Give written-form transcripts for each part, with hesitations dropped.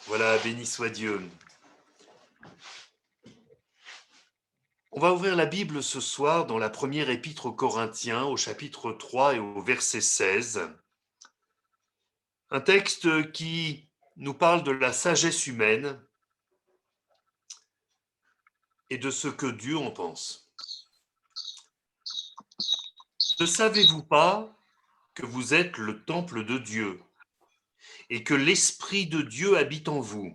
Voilà, béni soit Dieu. On va ouvrir la Bible ce soir dans la première épître aux Corinthiens, au chapitre 3 et au verset 16. Un texte qui nous parle de la sagesse humaine et de ce que Dieu en pense. Ne savez-vous pas que vous êtes le temple de Dieu et que l'Esprit de Dieu habite en vous?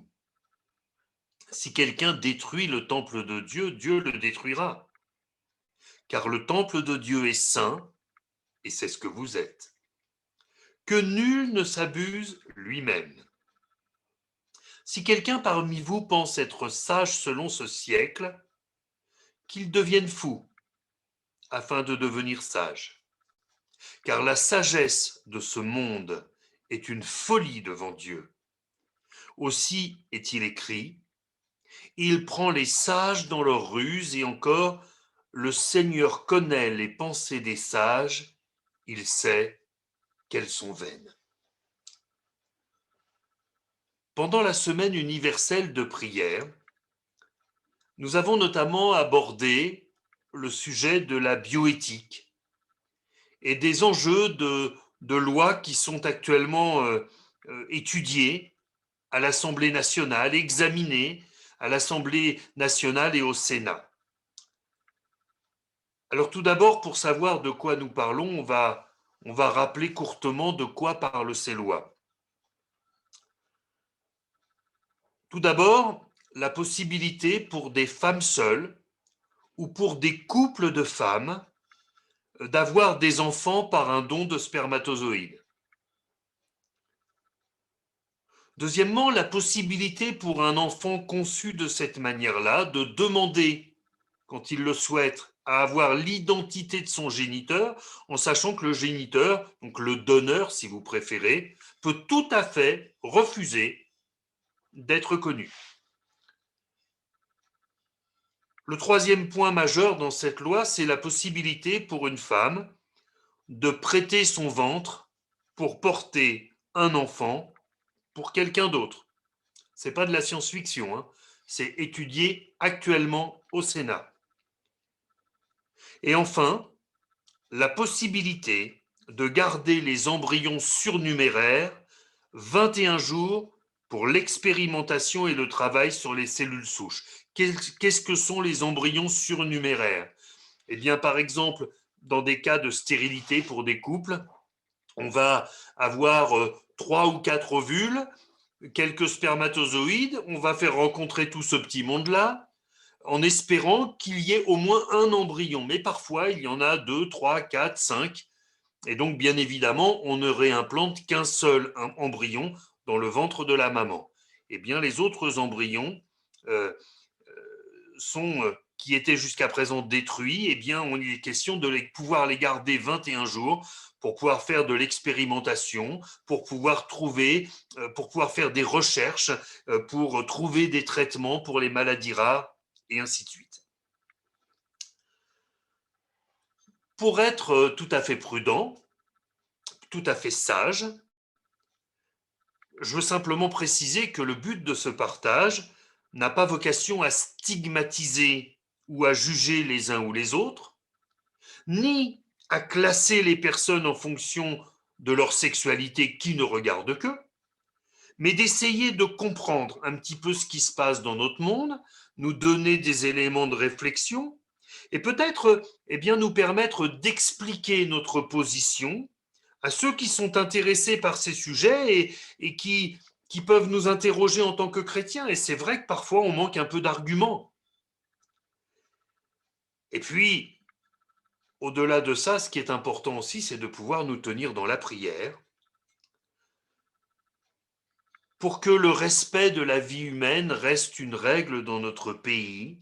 Si quelqu'un détruit le temple de Dieu, Dieu le détruira. Car le temple de Dieu est saint, et c'est ce que vous êtes. Que nul ne s'abuse lui-même. Si quelqu'un parmi vous pense être sage selon ce siècle, qu'il devienne fou, afin de devenir sage. Car la sagesse de ce monde est une folie devant Dieu. Aussi est-il écrit, il prend les sages dans leur ruse, et encore, le Seigneur connaît les pensées des sages, il sait qu'elles sont vaines. Pendant la semaine universelle de prière, nous avons notamment abordé le sujet de la bioéthique et des enjeux de lois qui sont actuellement étudiés à l'Assemblée nationale, examinés à l'Assemblée nationale et au Sénat. Alors tout d'abord, pour savoir de quoi nous parlons, on va rappeler courtement de quoi parlent ces lois. Tout d'abord, la possibilité pour des femmes seules ou pour des couples de femmes d'avoir des enfants par un don de spermatozoïdes. Deuxièmement, la possibilité pour un enfant conçu de cette manière-là de demander, quand il le souhaite, à avoir l'identité de son géniteur, en sachant que le géniteur, donc le donneur si vous préférez, peut tout à fait refuser d'être connu. Le troisième point majeur dans cette loi, c'est la possibilité pour une femme de prêter son ventre pour porter un enfant pour quelqu'un d'autre. Ce n'est pas de la science-fiction, hein. C'est étudié actuellement au Sénat. Et enfin, la possibilité de garder les embryons surnuméraires 21 jours pour l'expérimentation et le travail sur les cellules souches. Qu'est-ce que sont les embryons surnuméraires? Eh bien, par exemple, dans des cas de stérilité pour des couples, on va avoir 3 ou 4 ovules, quelques spermatozoïdes, on va faire rencontrer tout ce petit monde-là, en espérant qu'il y ait au moins un embryon. Mais parfois, il y en a 2, 3, 4, 5. Et donc, bien évidemment, on ne réimplante qu'un seul embryon dans le ventre de la maman. Eh bien, les autres embryons qui étaient jusqu'à présent détruits, eh bien, on est question de pouvoir les garder 21 jours pour pouvoir faire de l'expérimentation, pour pouvoir pour pouvoir faire des recherches, pour trouver des traitements pour les maladies rares, et ainsi de suite. Pour être tout à fait prudent, tout à fait sage, je veux simplement préciser que le but de ce partage n'a pas vocation à stigmatiser ou à juger les uns ou les autres, ni à classer les personnes en fonction de leur sexualité qui ne regarde qu'eux, mais d'essayer de comprendre un petit peu ce qui se passe dans notre monde, nous donner des éléments de réflexion et peut-être nous permettre d'expliquer notre position à ceux qui sont intéressés par ces sujets et qui peuvent nous interroger en tant que chrétiens. Et c'est vrai que parfois on manque un peu d'arguments. Et puis, au-delà de ça, ce qui est important aussi, c'est de pouvoir nous tenir dans la prière pour que le respect de la vie humaine reste une règle dans notre pays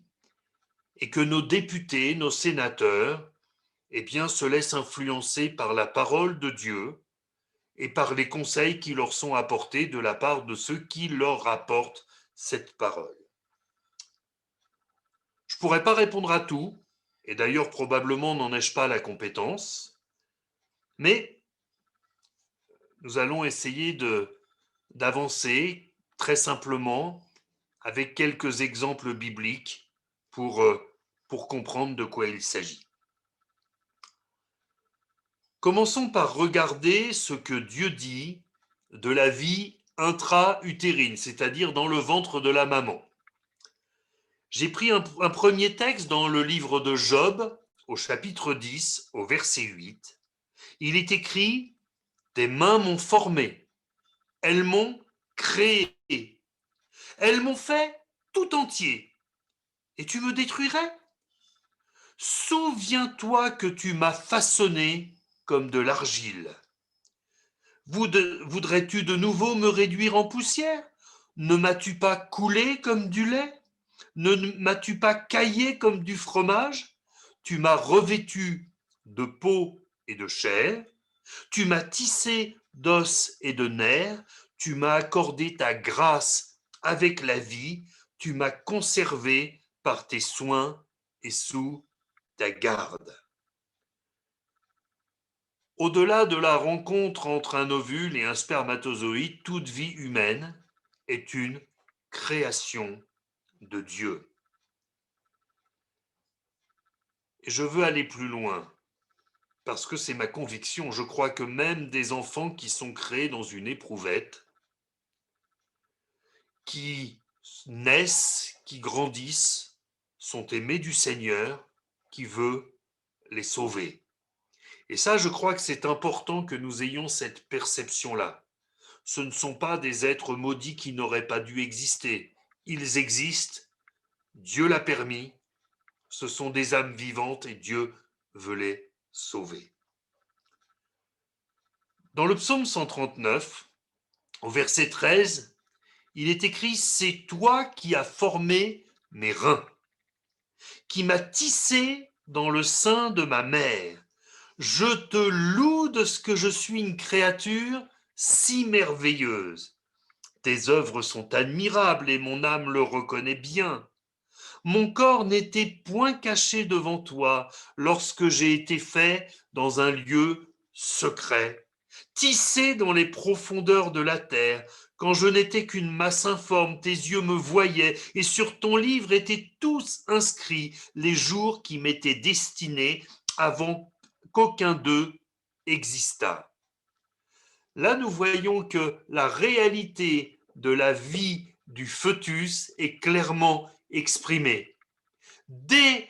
et que nos députés, nos sénateurs, se laissent influencer par la parole de Dieu et par les conseils qui leur sont apportés de la part de ceux qui leur rapportent cette parole. Je ne pourrais pas répondre à tout, et d'ailleurs probablement n'en ai-je pas la compétence, mais nous allons essayer d'avancer très simplement avec quelques exemples bibliques pour comprendre de quoi il s'agit. Commençons par regarder ce que Dieu dit de la vie intra-utérine, c'est-à-dire dans le ventre de la maman. J'ai pris un premier texte dans le livre de Job, au chapitre 10, au verset 8. Il est écrit « Tes mains m'ont formé, elles m'ont créé, elles m'ont fait tout entier, et tu me détruirais? Souviens-toi que tu m'as façonné comme de l'argile. Voudrais-tu de nouveau me réduire en poussière? Ne m'as-tu pas coulé comme du lait? Ne m'as-tu pas caillé comme du fromage? Tu m'as revêtu de peau et de chair, tu m'as tissé d'os et de nerfs, tu m'as accordé ta grâce avec la vie, tu m'as conservé par tes soins et sous ta garde. Au-delà de la rencontre entre un ovule et un spermatozoïde, toute vie humaine est une création de Dieu. Et je veux aller plus loin, parce que c'est ma conviction. Je crois que même des enfants qui sont créés dans une éprouvette, qui naissent, qui grandissent, sont aimés du Seigneur, qui veut les sauver. Et ça, je crois que c'est important que nous ayons cette perception-là. Ce ne sont pas des êtres maudits qui n'auraient pas dû exister. Ils existent, Dieu l'a permis, ce sont des âmes vivantes et Dieu veut les sauver. Dans le psaume 139, au verset 13, il est écrit « C'est toi qui as formé mes reins, qui m'as tissé dans le sein de ma mère. Je te loue de ce que je suis une créature si merveilleuse. Tes œuvres sont admirables et mon âme le reconnaît bien. Mon corps n'était point caché devant toi lorsque j'ai été fait dans un lieu secret, tissé dans les profondeurs de la terre. Quand je n'étais qu'une masse informe, tes yeux me voyaient, et sur ton livre étaient tous inscrits les jours qui m'étaient destinés avant qu'aucun d'eux existât. Là, nous voyons que la réalité de la vie du fœtus est clairement exprimée. Dès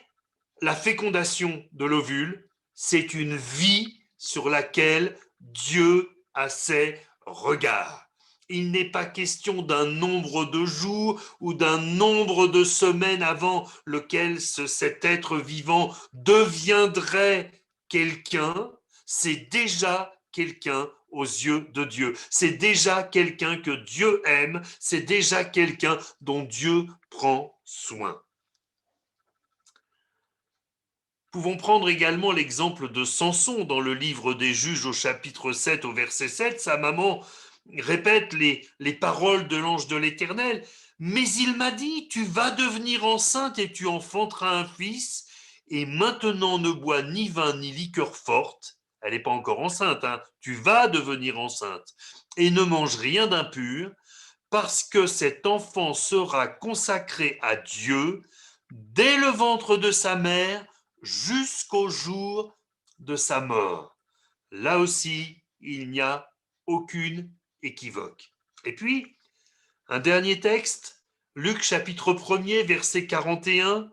la fécondation de l'ovule, c'est une vie sur laquelle Dieu a ses regards. Il n'est pas question d'un nombre de jours ou d'un nombre de semaines avant lequel cet être vivant deviendrait quelqu'un. C'est déjà quelqu'un aux yeux de Dieu. C'est déjà quelqu'un que Dieu aime. C'est déjà quelqu'un dont Dieu prend soin. Pouvons prendre également l'exemple de Samson dans le livre des Juges au chapitre 7 au verset 7. Sa maman répète les paroles de l'ange de l'Éternel. Mais il m'a dit, tu vas devenir enceinte et tu enfanteras un fils, et maintenant ne bois ni vin ni liqueur forte. Elle n'est pas encore enceinte, hein. Tu vas devenir enceinte. Et ne mange rien d'impur, parce que cet enfant sera consacré à Dieu dès le ventre de sa mère jusqu'au jour de sa mort. Là aussi, il n'y a aucune équivoque. Et puis, un dernier texte, Luc chapitre 1er, verset 41.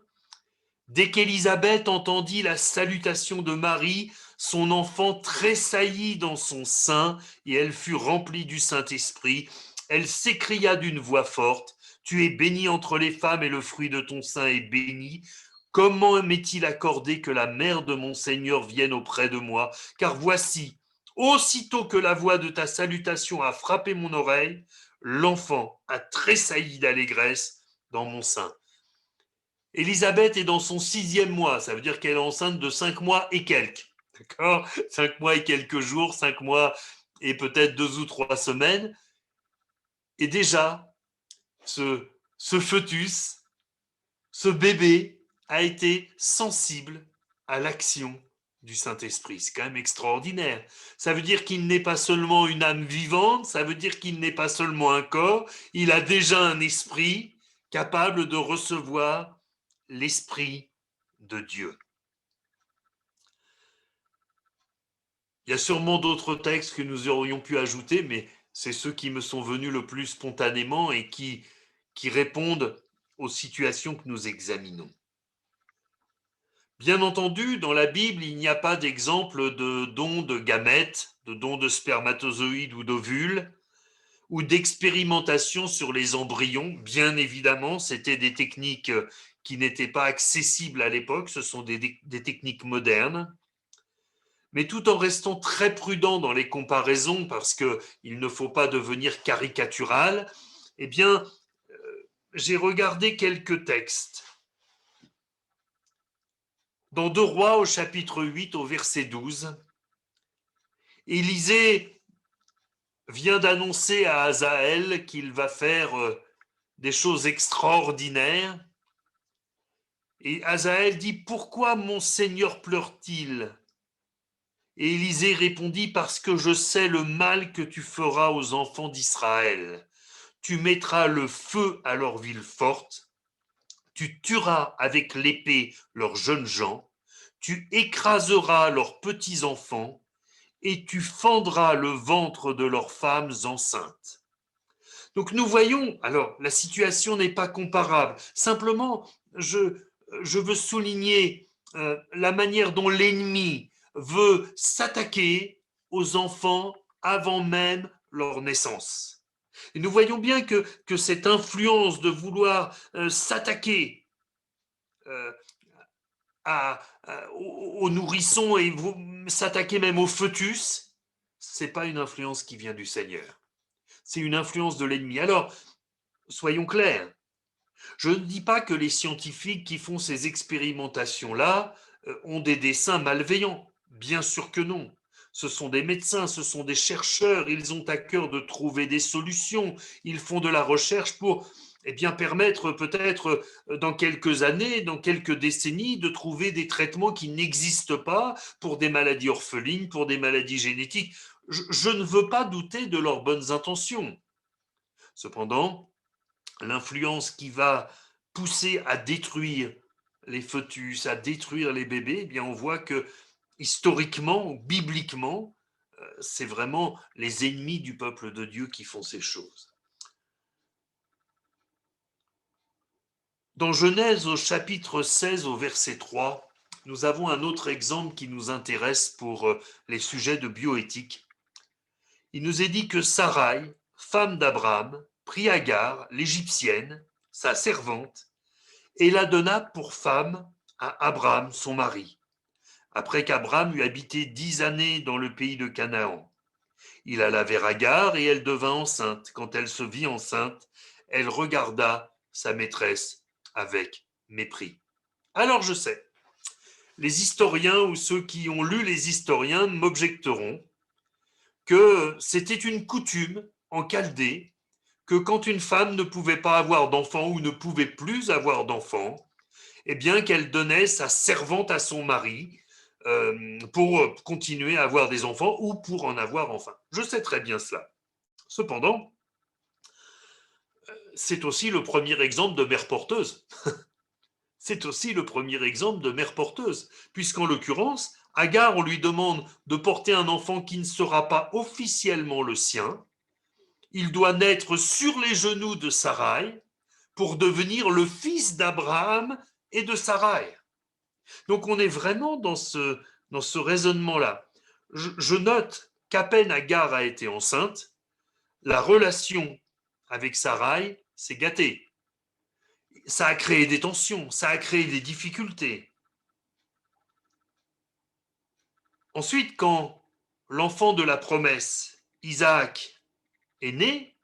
Dès qu'Élisabeth entendit la salutation de Marie, son enfant tressaillit dans son sein et elle fut remplie du Saint-Esprit. Elle s'écria d'une voix forte, « Tu es bénie entre les femmes et le fruit de ton sein est béni. Comment m'est-il accordé que la mère de mon Seigneur vienne auprès de moi? Car voici, aussitôt que la voix de ta salutation a frappé mon oreille, l'enfant a tressailli d'allégresse dans mon sein. » Élisabeth est dans son 6e mois, ça veut dire qu'elle est enceinte de 5 mois et quelques. D'accord? 5 mois et quelques jours, 5 mois et peut-être 2 ou 3 semaines. Et déjà, ce fœtus, ce bébé a été sensible à l'action du Saint-Esprit. C'est quand même extraordinaire. Ça veut dire qu'il n'est pas seulement une âme vivante, ça veut dire qu'il n'est pas seulement un corps, il a déjà un esprit capable de recevoir l'Esprit de Dieu. Il y a sûrement d'autres textes que nous aurions pu ajouter, mais c'est ceux qui me sont venus le plus spontanément et qui répondent aux situations que nous examinons. Bien entendu, dans la Bible, il n'y a pas d'exemple de don de gamètes, de don de spermatozoïdes ou d'ovules, ou d'expérimentation sur les embryons. Bien évidemment, c'était des techniques qui n'étaient pas accessibles à l'époque, ce sont des techniques modernes. Mais tout en restant très prudent dans les comparaisons, parce qu'il ne faut pas devenir caricatural, eh bien, j'ai regardé quelques textes. Dans 2 Rois, au chapitre 8, au verset 12, Élisée vient d'annoncer à Hazaël qu'il va faire des choses extraordinaires. Et Hazaël dit, pourquoi mon Seigneur pleure-t-il? Et Élisée répondit, parce que je sais le mal que tu feras aux enfants d'Israël. Tu mettras le feu à leurs villes fortes, tu tueras avec l'épée leurs jeunes gens, tu écraseras leurs petits-enfants, et tu fendras le ventre de leurs femmes enceintes. Donc nous voyons, alors la situation n'est pas comparable, simplement je veux souligner la manière dont l'ennemi veut s'attaquer aux enfants avant même leur naissance. Et nous voyons bien que cette influence de vouloir s'attaquer euh, aux nourrissons et s'attaquer même au fœtus, ce n'est pas une influence qui vient du Seigneur. C'est une influence de l'ennemi. Alors, soyons clairs, je ne dis pas que les scientifiques qui font ces expérimentations-là ont des desseins malveillants. Bien sûr que non. Ce sont des médecins, ce sont des chercheurs, ils ont à cœur de trouver des solutions, ils font de la recherche pour permettre peut-être dans quelques années, dans quelques décennies, de trouver des traitements qui n'existent pas pour des maladies orphelines, pour des maladies génétiques. Je ne veux pas douter de leurs bonnes intentions. Cependant, l'influence qui va pousser à détruire les fœtus, à détruire les bébés, eh bien on voit que historiquement, bibliquement, c'est vraiment les ennemis du peuple de Dieu qui font ces choses. Dans Genèse au chapitre 16 au verset 3, nous avons un autre exemple qui nous intéresse pour les sujets de bioéthique. Il nous est dit que Sarai, femme d'Abraham, prit Agar, l'Égyptienne, sa servante, et la donna pour femme à Abraham, son mari, après qu'Abraham eut habité 10 années dans le pays de Canaan. Il alla vers Agar et elle devint enceinte. Quand elle se vit enceinte, elle regarda sa maîtresse avec mépris. Alors je sais, les historiens ou ceux qui ont lu les historiens m'objecteront que c'était une coutume en Chaldée que quand une femme ne pouvait pas avoir d'enfant ou ne pouvait plus avoir d'enfant, eh bien qu'elle donnait sa servante à son mari pour continuer à avoir des enfants ou pour en avoir enfin. Je sais très bien cela. Cependant, c'est aussi le premier exemple de mère porteuse. C'est aussi le premier exemple de mère porteuse, puisqu'en l'occurrence, Agar, on lui demande de porter un enfant qui ne sera pas officiellement le sien. Il doit naître sur les genoux de Sarai pour devenir le fils d'Abraham et de Sarai. Donc on est vraiment dans ce raisonnement-là. Je note qu'à peine Agar a été enceinte, la relation avec Sarai s'est gâtée. Ça a créé des tensions, ça a créé des difficultés. Ensuite, quand l'enfant de la promesse, Isaac, est né,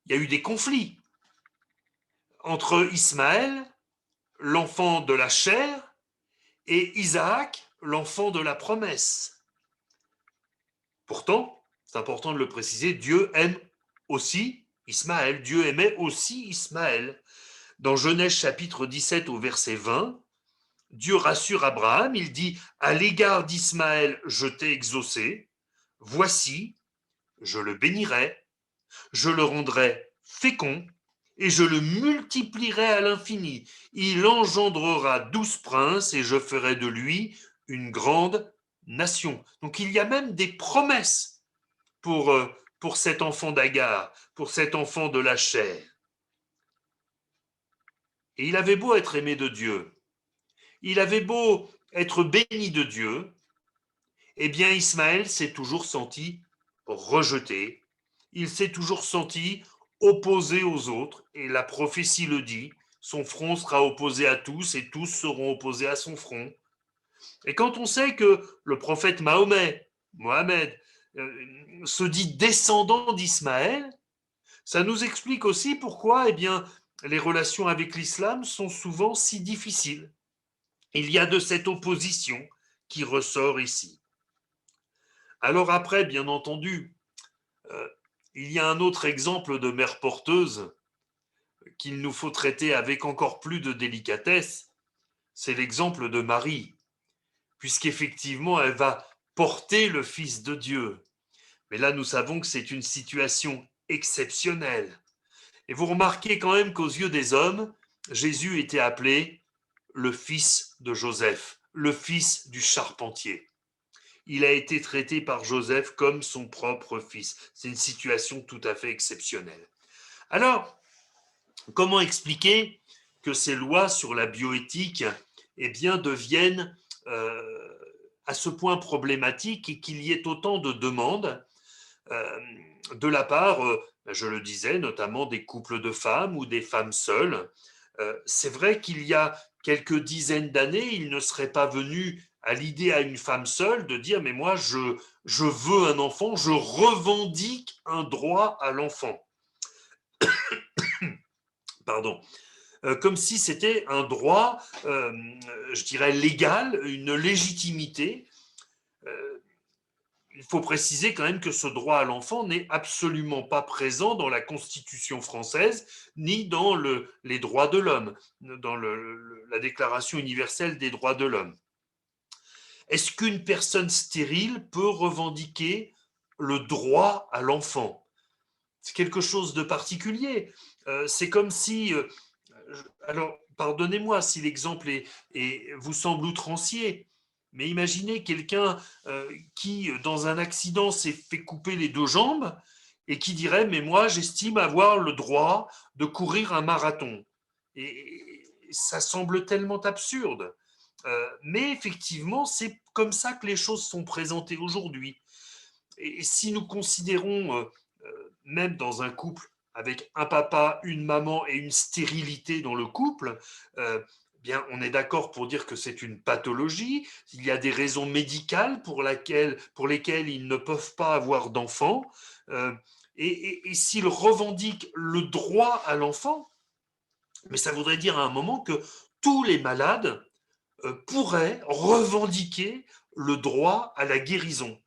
il y a eu des conflits entre Ismaël, l'enfant de la chair, et Isaac, l'enfant de la promesse. Pourtant, c'est important de le préciser, Dieu aime aussi Ismaël. Dieu aimait aussi Ismaël. Dans Genèse chapitre 17 au verset 20, Dieu rassure Abraham, il dit, à l'égard d'Ismaël, je t'ai exaucé, voici, je le bénirai, je le rendrai fécond et je le multiplierai à l'infini. Il engendrera 12 princes et je ferai de lui une grande nation. Donc il y a même des promesses pour cet enfant d'Agar, pour cet enfant de la chair. Et il avait beau être aimé de Dieu, il avait beau être béni de Dieu, eh bien Ismaël s'est toujours senti rejeté, il s'est toujours senti opposé aux autres, et la prophétie le dit, son front sera opposé à tous, et tous seront opposés à son front. Et quand on sait que le prophète Mohamed, se dit descendant d'Ismaël, ça nous explique aussi pourquoi les relations avec l'islam sont souvent si difficiles. Il y a de cette opposition qui ressort ici. Alors après, bien entendu, euh, il y a un autre exemple de mère porteuse qu'il nous faut traiter avec encore plus de délicatesse, c'est l'exemple de Marie, puisqu'effectivement, elle va porter le Fils de Dieu. Mais là, nous savons que c'est une situation exceptionnelle. Et vous remarquez quand même qu'aux yeux des hommes, Jésus était appelé le fils de Joseph, le fils du charpentier. Il a été traité par Joseph comme son propre fils. C'est une situation tout à fait exceptionnelle. Alors, comment expliquer que ces lois sur la bioéthique deviennent à ce point problématiques et qu'il y ait autant de demandes euh, de la part, je le disais, notamment des couples de femmes ou des femmes seules. C'est vrai qu'il y a quelques dizaines d'années, il ne serait pas venu à l'idée à une femme seule de dire mais moi je veux un enfant, je revendique un droit à l'enfant. Pardon. Comme si c'était un droit, je dirais, légal, une légitimité. Euh, il faut préciser quand même que ce droit à l'enfant n'est absolument pas présent dans la Constitution française, ni dans les droits de l'homme, dans la Déclaration universelle des droits de l'homme. Est-ce qu'une personne stérile peut revendiquer le droit à l'enfant? C'est quelque chose de particulier. C'est comme si alors, pardonnez-moi si l'exemple vous semble outrancier, mais imaginez quelqu'un qui, dans un accident, s'est fait couper les deux jambes et qui dirait, mais moi, j'estime avoir le droit de courir un marathon. Et ça semble tellement absurde. Mais effectivement, c'est comme ça que les choses sont présentées aujourd'hui. Et si nous considérons, même dans un couple, avec un papa, une maman et une stérilité dans le couple, bien, on est d'accord pour dire que c'est une pathologie. Il y a des raisons médicales pour lesquelles ils ne peuvent pas avoir d'enfants. Euh, et s'ils revendiquent le droit à l'enfant, mais ça voudrait dire à un moment que tous les malades pourraient revendiquer le droit à la guérison.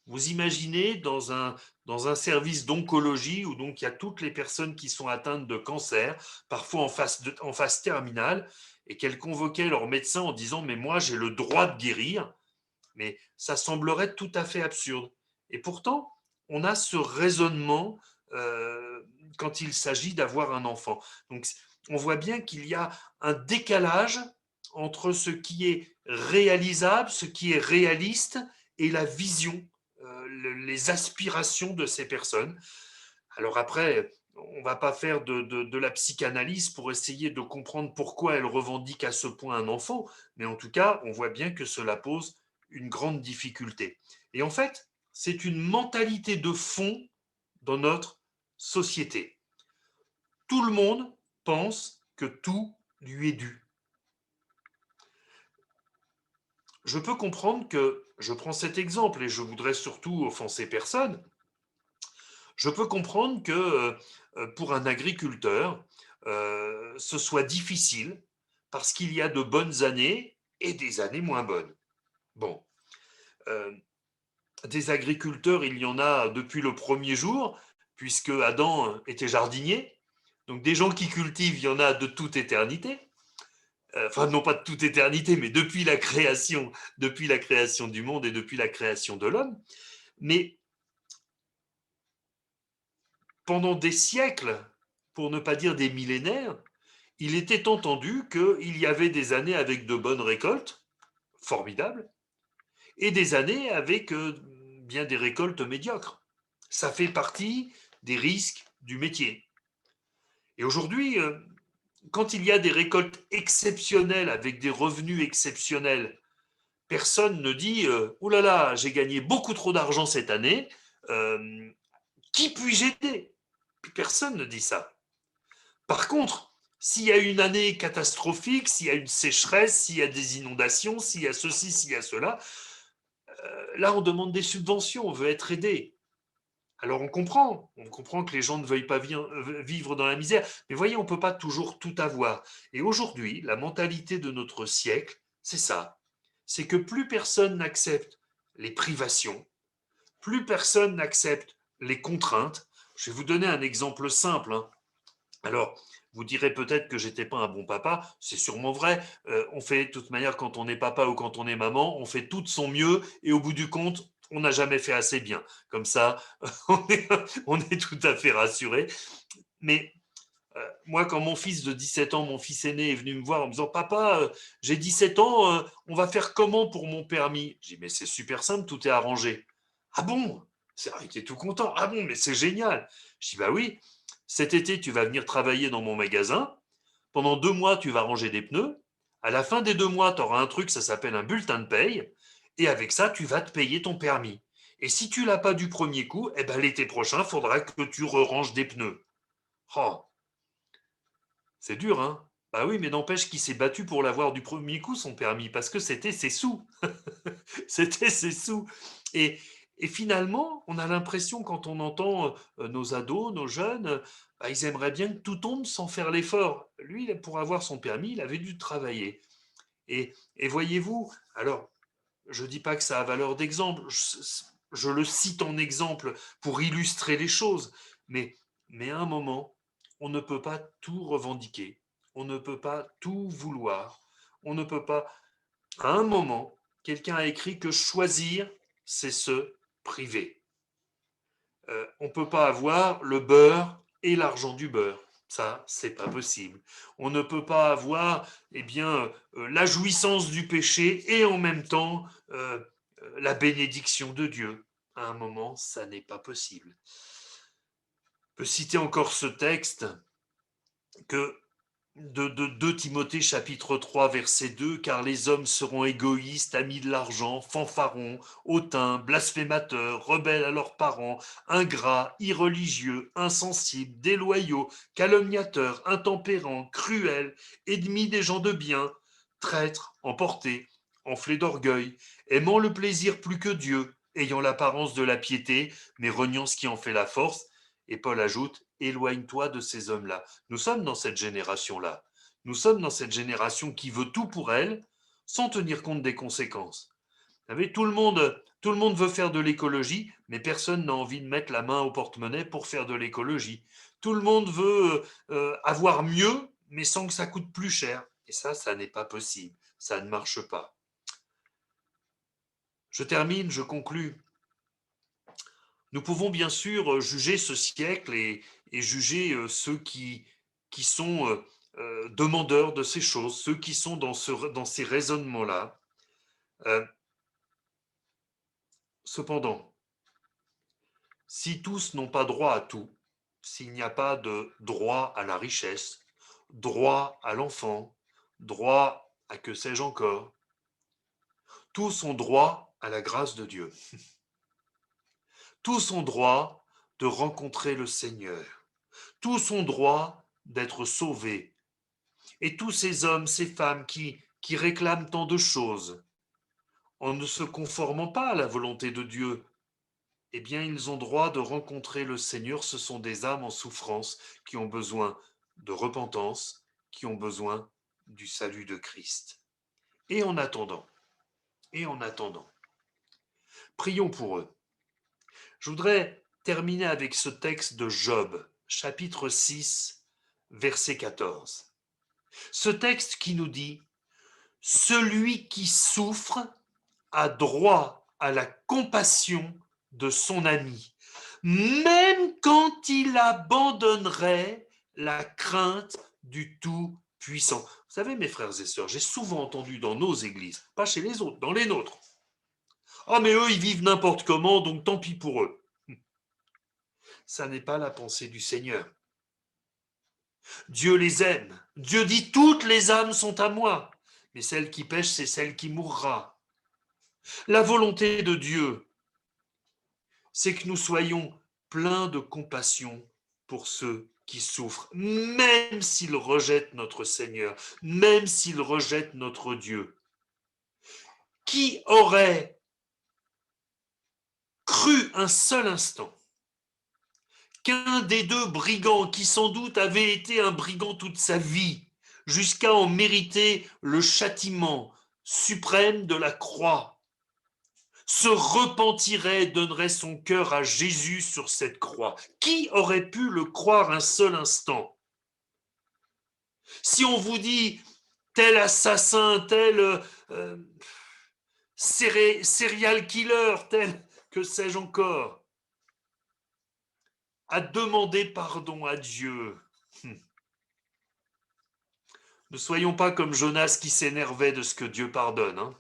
Vous imaginez dans un service d'oncologie où donc il y a toutes les personnes qui sont atteintes de cancer, parfois en phase terminale, et qu'elles convoquaient leur médecin en disant mais moi j'ai le droit de guérir, mais ça semblerait tout à fait absurde. Et pourtant, on a ce raisonnement quand il s'agit d'avoir un enfant. Donc on voit bien qu'il y a un décalage entre ce qui est réalisable, ce qui est réaliste et la vision, les aspirations de ces personnes. Alors après, on ne va pas faire de la psychanalyse pour essayer de comprendre pourquoi elles revendiquent à ce point un enfant, mais en tout cas, on voit bien que cela pose une grande difficulté. Et en fait, c'est une mentalité de fond dans notre société. Tout le monde pense que tout lui est dû. Je peux comprendre que, je prends cet exemple et je voudrais surtout offenser personne, je peux comprendre que pour un agriculteur, ce soit difficile parce qu'il y a de bonnes années et des années moins bonnes. Bon, euh, des agriculteurs, il y en a depuis le premier jour, puisque Adam était jardinier. Donc des gens qui cultivent, il y en a de toute éternité. enfin non pas de toute éternité, mais depuis la création du monde et depuis la création de l'homme. Mais pendant des siècles, pour ne pas dire des millénaires, il était entendu qu'il y avait des années avec de bonnes récoltes, formidables, et des années avec bien des récoltes médiocres. Ça fait partie des risques du métier. Et aujourd'hui, quand il y a des récoltes exceptionnelles avec des revenus exceptionnels, personne ne dit oh là là, j'ai gagné beaucoup trop d'argent cette année, euh, qui puis-je aider? Personne ne dit ça. Par contre, s'il y a une année catastrophique, s'il y a une sécheresse, s'il y a des inondations, s'il y a ceci, s'il y a cela, là on demande des subventions, on veut être aidé. Alors on comprend que les gens ne veuillent pas vivre dans la misère, mais voyez, on ne peut pas toujours tout avoir. Et aujourd'hui, la mentalité de notre siècle, c'est ça, c'est que plus personne n'accepte les privations, plus personne n'accepte les contraintes. Je vais vous donner un exemple simple, hein. Alors, vous direz peut-être que j'étais pas un bon papa, c'est sûrement vrai. On fait de toute manière, quand on est papa ou quand on est maman, on fait tout de son mieux et au bout du compte, on n'a jamais fait assez bien. Comme ça, on est tout à fait rassuré. Mais moi, quand mon fils de 17 ans, mon fils aîné, est venu me voir en me disant papa, j'ai 17 ans, on va faire comment pour mon permis? J'ai dit mais c'est super simple, tout est arrangé. Ah bon? Il était tout content. Ah bon, mais c'est génial. Je dis bah oui, cet été, tu vas venir travailler dans mon magasin. Pendant 2 mois, tu vas ranger des pneus. À la fin des 2 mois, tu auras un truc, ça s'appelle un bulletin de paye. Et avec ça, tu vas te payer ton permis. Et si tu l'as pas du premier coup, eh ben, l'été prochain, il faudra que tu ranges des pneus. Oh, c'est dur, hein? Bah oui, mais n'empêche qu'il s'est battu pour l'avoir du premier coup, son permis, parce que c'était ses sous. C'était ses sous. Et, et finalement, on a l'impression, quand on entend nos ados, nos jeunes, bah, ils aimeraient bien que tout tombe sans faire l'effort. Lui, pour avoir son permis, il avait dû travailler. Et voyez-vous, alors, je ne dis pas que ça a valeur d'exemple, je le cite en exemple pour illustrer les choses, mais à un moment, on ne peut pas tout revendiquer, on ne peut pas tout vouloir, on ne peut pas. À un moment, quelqu'un a écrit que choisir, c'est se priver. On ne peut pas avoir le beurre et l'argent du beurre. Ça, c'est pas possible. On ne peut pas avoir la jouissance du péché et en même temps la bénédiction de Dieu. À un moment, ça n'est pas possible. Je peux citer encore ce texte que de 2 Timothée chapitre 3 verset 2, car les hommes seront égoïstes, amis de l'argent, fanfarons, hautains, blasphémateurs, rebelles à leurs parents, ingrats, irreligieux, insensibles, déloyaux, calomniateurs, intempérants, cruels, ennemis des gens de bien, traîtres, emportés, enflés d'orgueil, aimant le plaisir plus que Dieu, ayant l'apparence de la piété, mais reniant ce qui en fait la force. Et Paul ajoute, éloigne-toi de ces hommes-là. Nous sommes dans cette génération-là. Nous sommes dans cette génération qui veut tout pour elle, sans tenir compte des conséquences. Vous savez, tout le monde veut faire de l'écologie, mais personne n'a envie de mettre la main au porte-monnaie pour faire de l'écologie. Tout le monde veut avoir mieux, mais sans que ça coûte plus cher. Et ça n'est pas possible. Ça ne marche pas. Je termine, je conclus. Nous pouvons bien sûr juger ce siècle et juger ceux qui sont demandeurs de ces choses, ceux qui sont dans ces raisonnements-là. Euh, Cependant, si tous n'ont pas droit à tout, s'il n'y a pas de droit à la richesse, droit à l'enfant, droit à que sais-je encore, tous ont droit à la grâce de Dieu. Tous ont droit de rencontrer le Seigneur. Tous ont droit d'être sauvés. Et tous ces hommes, ces femmes qui réclament tant de choses, en ne se conformant pas à la volonté de Dieu, eh bien, ils ont droit de rencontrer le Seigneur. Ce sont des âmes en souffrance qui ont besoin de repentance, qui ont besoin du salut de Christ. Et en attendant, et en attendant, prions pour eux. Je voudrais terminer avec ce texte de Job, chapitre 6, verset 14. Ce texte qui nous dit « Celui qui souffre a droit à la compassion de son ami, même quand il abandonnerait la crainte du Tout-Puissant. » Vous savez, mes frères et sœurs, j'ai souvent entendu dans nos églises, pas chez les autres, dans les nôtres, « Ah, mais eux, ils vivent n'importe comment, donc tant pis pour eux. » Ça n'est pas la pensée du Seigneur. Dieu les aime. Dieu dit « Toutes les âmes sont à moi. » Mais celle qui pêche, c'est celle qui mourra. La volonté de Dieu, c'est que nous soyons pleins de compassion pour ceux qui souffrent, même s'ils rejettent notre Seigneur, même s'ils rejettent notre Dieu. Qui aurait cru un seul instant qu'un des deux brigands, qui sans doute avait été un brigand toute sa vie, jusqu'à en mériter le châtiment suprême de la croix, se repentirait, donnerait son cœur à Jésus sur cette croix? Qui aurait pu le croire un seul instant? Si on vous dit tel assassin, tel serial killer, tel que sais-je encore, a demandé pardon à Dieu. Ne soyons pas comme Jonas qui s'énervait de ce que Dieu pardonne, hein.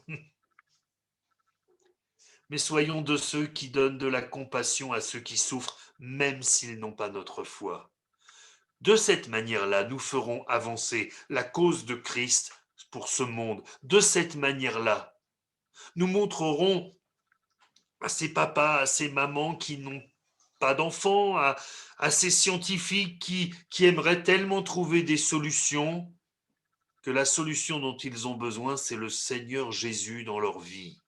Mais soyons de ceux qui donnent de la compassion à ceux qui souffrent, même s'ils n'ont pas notre foi. De cette manière-là, nous ferons avancer la cause de Christ pour ce monde. De cette manière-là, nous montrerons à ces papas, à ces mamans qui n'ont pas d'enfants, à ces scientifiques qui aimeraient tellement trouver des solutions, que la solution dont ils ont besoin, c'est le Seigneur Jésus dans leur vie.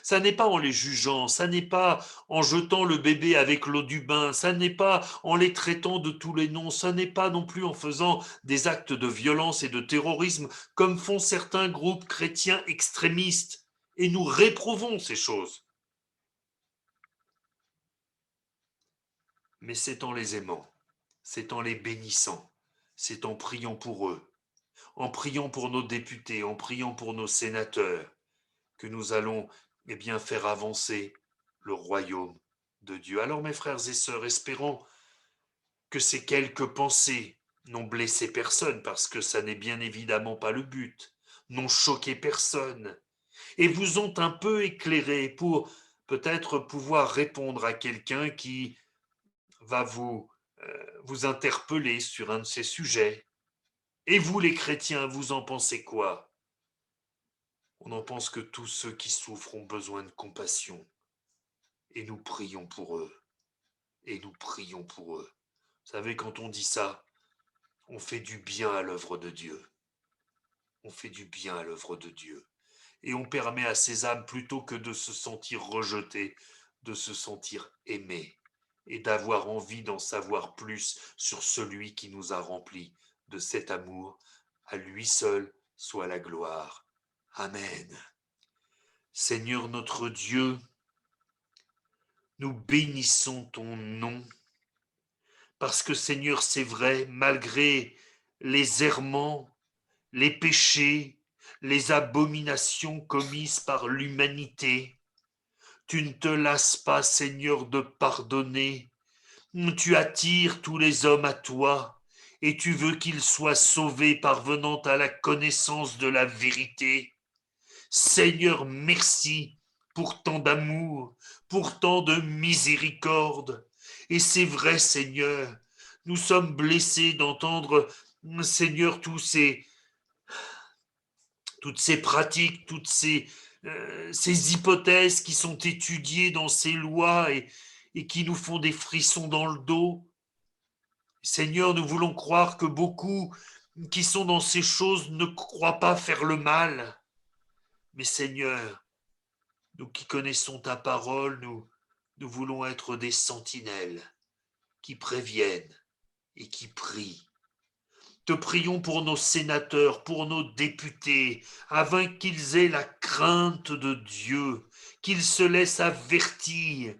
Ça n'est pas en les jugeant, ça n'est pas en jetant le bébé avec l'eau du bain, ça n'est pas en les traitant de tous les noms, ça n'est pas non plus en faisant des actes de violence et de terrorisme comme font certains groupes chrétiens extrémistes. Et nous réprouvons ces choses. Mais c'est en les aimant, c'est en les bénissant, c'est en priant pour eux, en priant pour nos députés, en priant pour nos sénateurs, que nous allons bien faire avancer le royaume de Dieu. Alors mes frères et sœurs, espérons que ces quelques pensées n'ont blessé personne, parce que ça n'est bien évidemment pas le but, n'ont choqué personne, et vous ont un peu éclairé pour peut-être pouvoir répondre à quelqu'un qui va vous interpeller sur un de ces sujets. Et vous les chrétiens, vous en pensez quoi? On en pense que tous ceux qui souffrent ont besoin de compassion. Et nous prions pour eux. Et nous prions pour eux. Vous savez, quand on dit ça, on fait du bien à l'œuvre de Dieu. On fait du bien à l'œuvre de Dieu. Et on permet à ces âmes, plutôt que de se sentir rejetées, de se sentir aimées et d'avoir envie d'en savoir plus sur celui qui nous a remplis de cet amour. À lui seul soit la gloire. Amen. Seigneur notre Dieu, nous bénissons ton nom, parce que Seigneur, c'est vrai, malgré les errements, les péchés, les abominations commises par l'humanité, tu ne te lasses pas, Seigneur, de pardonner. Tu attires tous les hommes à toi, et tu veux qu'ils soient sauvés parvenant à la connaissance de la vérité. Seigneur, merci pour tant d'amour, pour tant de miséricorde. Et c'est vrai, Seigneur, nous sommes blessés d'entendre, Seigneur, toutes ces pratiques, ces hypothèses qui sont étudiées dans ces lois et qui nous font des frissons dans le dos. Seigneur, nous voulons croire que beaucoup qui sont dans ces choses ne croient pas faire le mal. Mais Seigneur, nous qui connaissons ta parole, nous voulons être des sentinelles qui préviennent et qui prient. Te prions pour nos sénateurs, pour nos députés, afin qu'ils aient la crainte crainte de Dieu, qu'ils se laissent avertir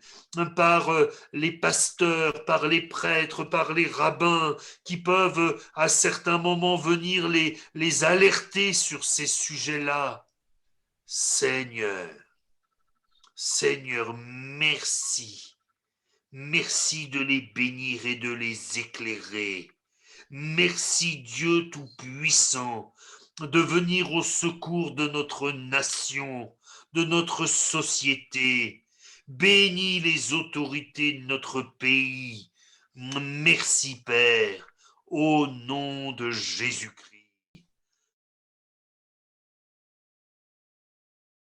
par les pasteurs, par les prêtres, par les rabbins, qui peuvent à certains moments venir les alerter sur ces sujets-là. Seigneur, Seigneur, merci. Merci de les bénir et de les éclairer. Merci Dieu Tout-Puissant de venir au secours de notre nation, de notre société. Bénis les autorités de notre pays. Merci Père, au nom de Jésus-Christ.